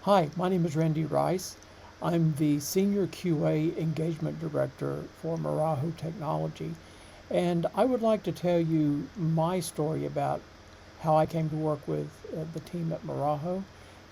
Hi, my name is Randy Rice. I'm the Senior QA Engagement Director for Muraho Technology, and I would like to tell you my story about how I came to work with the team at Muraho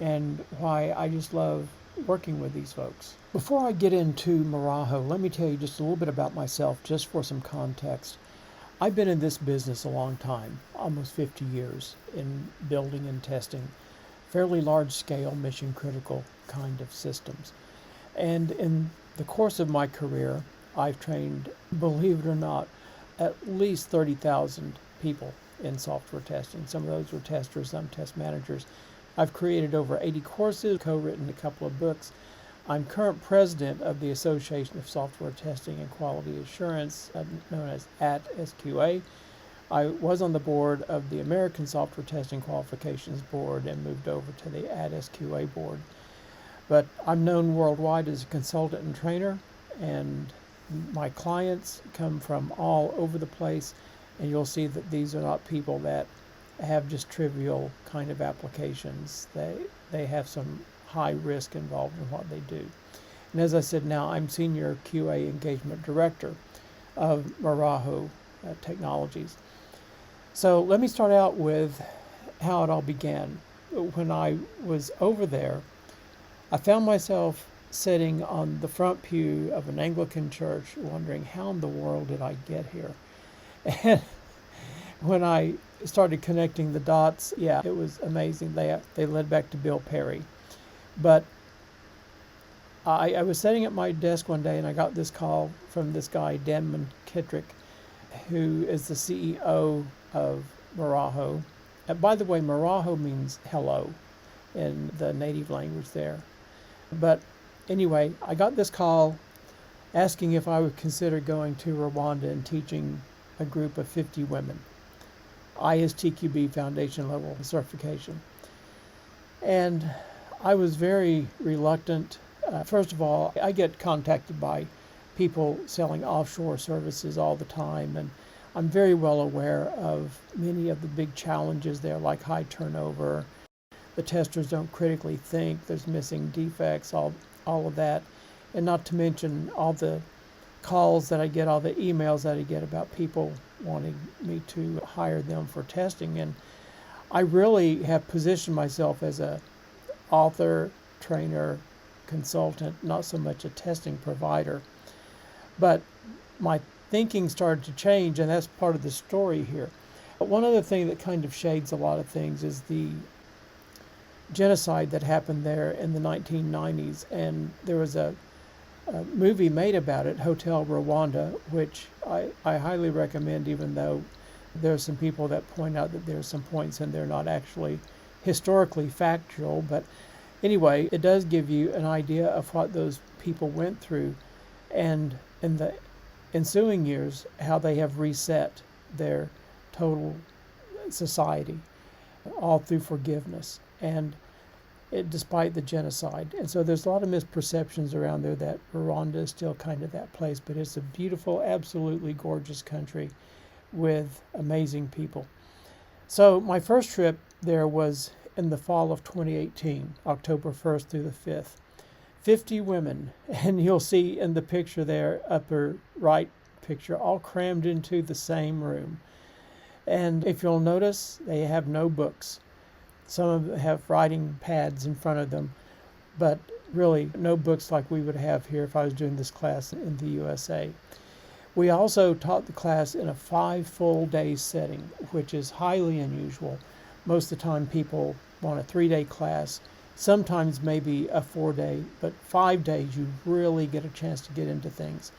and why I just love working with these folks. Before I get into Muraho, let me tell you just a little bit about myself, just for some context. I've been in this business a long time, almost 50 years, in building and testing fairly large scale, mission critical kind of systems. And in the course of my career, I've trained, believe it or not, at least 30,000 people in software testing. Some of those were testers, some test managers. I've created over 80 courses, co-written a couple of books. I'm current president of the Association of Software Testing and Quality Assurance, known as AT-SQA. I was on the board of the American Software Testing Qualifications Board and moved over to the AT-SQA board. But I'm known worldwide as a consultant and trainer, and my clients come from all over the place, and you'll see that these are not people that have just trivial kind of applications. They have some high risk involved in what they do. And as I said, now I'm Senior QA Engagement Director of Muraho Technologies. So let me start out with how it all began. When I was over there, I found myself sitting on the front pew of an Anglican church wondering, how in the world did I get here? And when I started connecting the dots, yeah, it was amazing. They led back to Bill Perry. But I was sitting at my desk one day and I got this call from this guy, Dan McKittrick, who is the CEO of Muraho. And by the way, Muraho means hello in the native language there. But anyway, I got this call asking if I would consider going to Rwanda and teaching a group of 50 women, ISTQB foundation level certification. And I was very reluctant. First of all, I get contacted by people selling offshore services all the time, and I'm very well aware of many of the big challenges there, like high turnover. The testers don't critically think, there's missing defects, all of that. And not to mention all the calls that I get, all the emails that I get about people wanting me to hire them for testing. And I really have positioned myself as a author, trainer, consultant, not so much a testing provider. But my thinking started to change, and that's part of the story here. But one other thing that kind of shades a lot of things is the genocide that happened there in the 1990s, and there was a movie made about it, Hotel Rwanda, which I highly recommend, even though there are some people that point out that there are some points in there not actually historically factual. But anyway, it does give you an idea of what those people went through, and in the ensuing years, how they have reset their total society, all through forgiveness, and despite the genocide. And so there's a lot of misperceptions around there that Rwanda is still kind of that place, but it's a beautiful, absolutely gorgeous country with amazing people. So my first trip there was in the fall of 2018, October 1st through the 5th. 50 women, and you'll see in the picture there, upper right picture, all crammed into the same room. And if you'll notice, they have no books. Some of them have writing pads in front of them, but really no books like we would have here if I was doing this class in the USA. We also taught the class in a 5 full day setting, which is highly unusual. Most of the time people want a 3-day class, sometimes maybe a 4-day, but 5 days you really get a chance to get into things.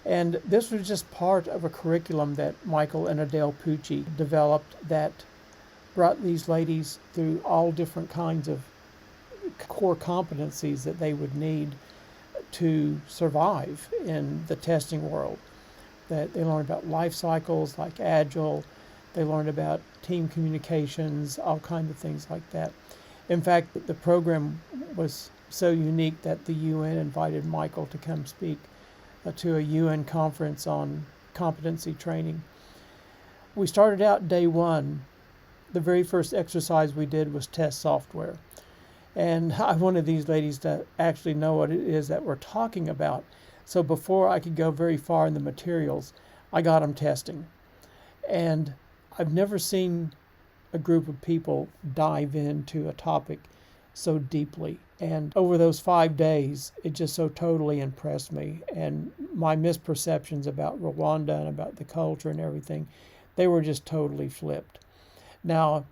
And this was just part of a curriculum that Michael and Adele Pucci developed that brought these ladies through all different kinds of core competencies that they would need to survive in the testing world. That they learned about life cycles like Agile, they learned about team communications, all kinds of things like that. In fact, the program was so unique that the UN invited Michael to come speak to a UN conference on competency training. We started out day one. The very first exercise we did was test software. And I wanted these ladies to actually know what it is that we're talking about. So before I could go very far in the materials, I got them testing. And I've never seen a group of people dive into a topic so deeply. And over those 5 days, it just so totally impressed me. And my misperceptions about Rwanda and about the culture and everything, they were just totally flipped. Now,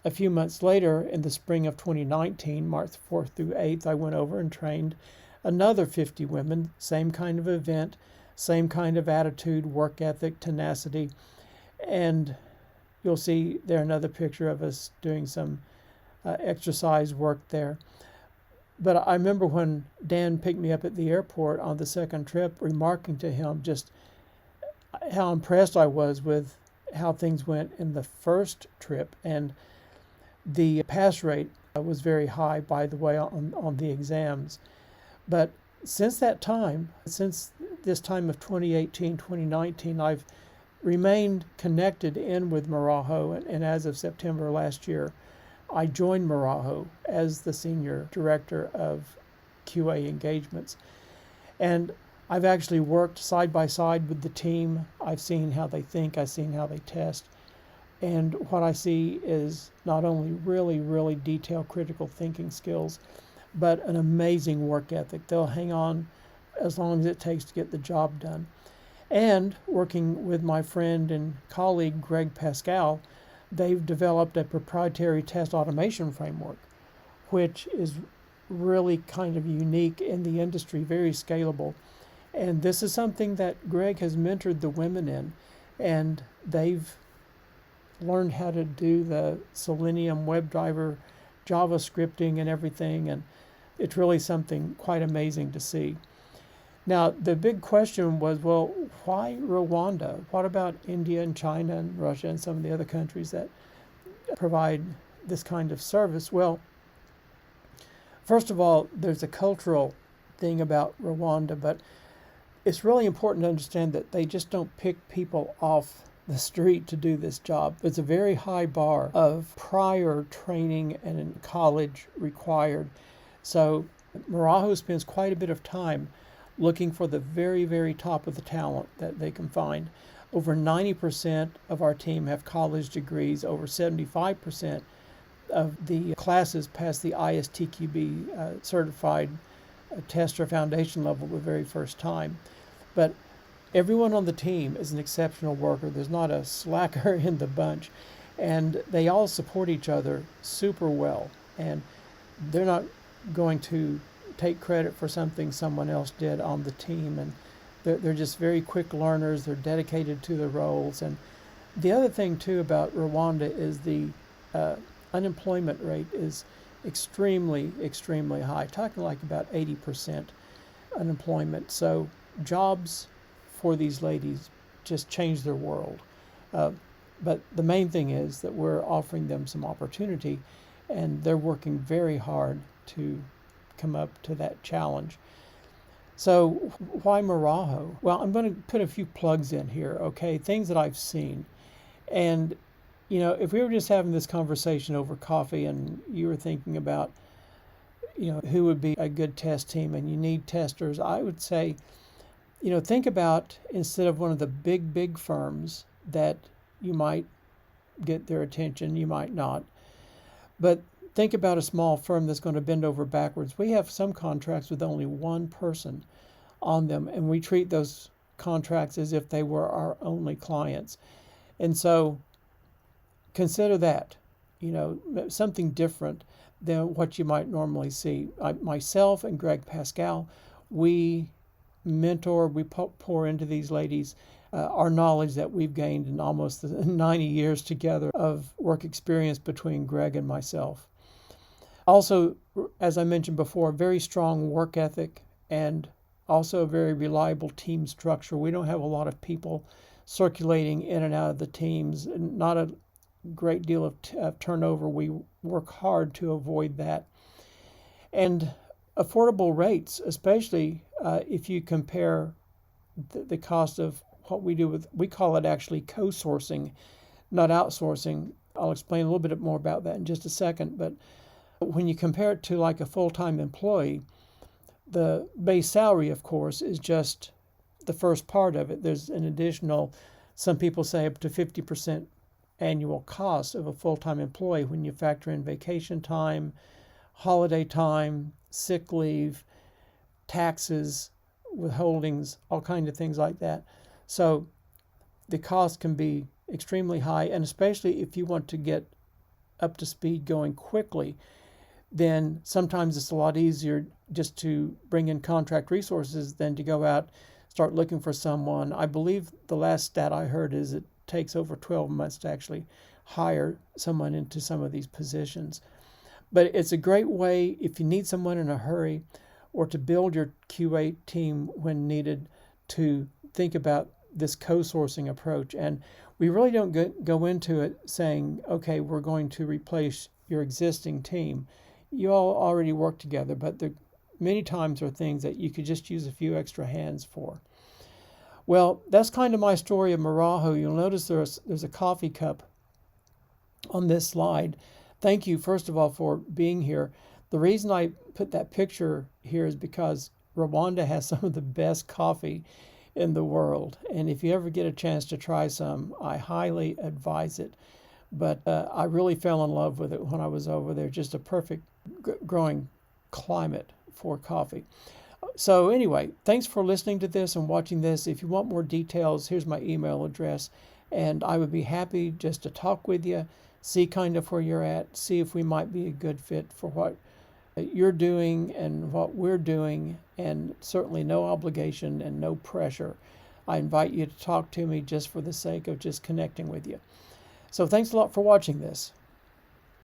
a few months later, in the spring of 2019, March 4th through 8th, I went over and trained another 50 women, same kind of event, same kind of attitude, work ethic, tenacity. And you'll see there another picture of us doing some exercise work there. But I remember when Dan picked me up at the airport on the second trip, remarking to him just how impressed I was with how things went in the first trip. And the pass rate was very high, by the way, on the exams. But since that time, since this time of 2018, 2019, I've remained connected in with Muraho, and as of September last year, I joined Muraho as the Senior Director of QA Engagements. And I've actually worked side by side with the team. I've seen how they think, I've seen how they test. And what I see is not only really, really detailed critical thinking skills, but an amazing work ethic. They'll hang on as long as it takes to get the job done. And working with my friend and colleague, Greg Pascal, they've developed a proprietary test automation framework, which is really kind of unique in the industry, very scalable. And this is something that Greg has mentored the women in, and they've learned how to do the Selenium WebDriver, JavaScripting and everything, and it's really something quite amazing to see. Now, the big question was, well, why Rwanda? What about India and China and Russia and some of the other countries that provide this kind of service? Well, first of all, there's a cultural thing about Rwanda, but it's really important to understand that they just don't pick people off the street to do this job. It's a very high bar of prior training and in college required. So Muraho spends quite a bit of time looking for the very, very top of the talent that they can find. Over 90% of our team have college degrees. Over 75% of the classes pass the ISTQB certified tester foundation level the very first time. But everyone on the team is an exceptional worker. There's not a slacker in the bunch. And they all support each other super well. And they're not going to take credit for something someone else did on the team. And they're just very quick learners. They're dedicated to their roles. And the other thing, too, about Rwanda is the unemployment rate is extremely, extremely high, talking like about 80% unemployment. So jobs for these ladies just change their world. But the main thing is that we're offering them some opportunity, and they're working very hard to come up to that challenge. So why Muraho? Well, I'm going to put a few plugs in here, okay? Things that I've seen. And, you know, if we were just having this conversation over coffee and you were thinking about, you know, who would be a good test team and you need testers, I would say, you know, think about, instead of one of the big, big firms that you might get their attention, you might not. But think about a small firm that's going to bend over backwards. We have some contracts with only one person on them, and we treat those contracts as if they were our only clients. And so consider that, you know, something different than what you might normally see. Myself and Greg Pascal, we mentor, we pour into these ladies our knowledge that we've gained in almost 90 years together of work experience between Greg and myself. Also, as I mentioned before, very strong work ethic and also a very reliable team structure. We don't have a lot of people circulating in and out of the teams, not a great deal of turnover. We work hard to avoid that. And affordable rates, especially if you compare the cost of what we do with, we call it actually co-sourcing, not outsourcing. I'll explain a little bit more about that in just a second. But When you compare it to like a full-time employee, the base salary, of course, is just the first part of it. There's an additional, some people say up to 50% annual cost of a full-time employee when you factor in vacation time, holiday time, sick leave, taxes, withholdings, all kinds of things like that. So the cost can be extremely high, and especially if you want to get up to speed going quickly, then sometimes it's a lot easier just to bring in contract resources than to go out, start looking for someone. I believe the last stat I heard is it takes over 12 months to actually hire someone into some of these positions. But it's a great way if you need someone in a hurry or to build your QA team when needed to think about this co-sourcing approach. And we really don't go into it saying, okay, we're going to replace your existing team. You all already work together, but there many times are things that you could just use a few extra hands for. Well, that's kind of my story of Muraho. You'll notice there's a coffee cup on this slide. Thank you, first of all, for being here. The reason I put that picture here is because Rwanda has some of the best coffee in the world. And if you ever get a chance to try some, I highly advise it. But I really fell in love with it when I was over there. Just a perfect growing climate for coffee. So anyway, thanks for listening to this and watching this. If you want more details, here's my email address. And I would be happy just to talk with you, see kind of where you're at, see if we might be a good fit for what you're doing and what we're doing, and certainly no obligation and no pressure. I invite you to talk to me just for the sake of just connecting with you. So thanks a lot for watching this.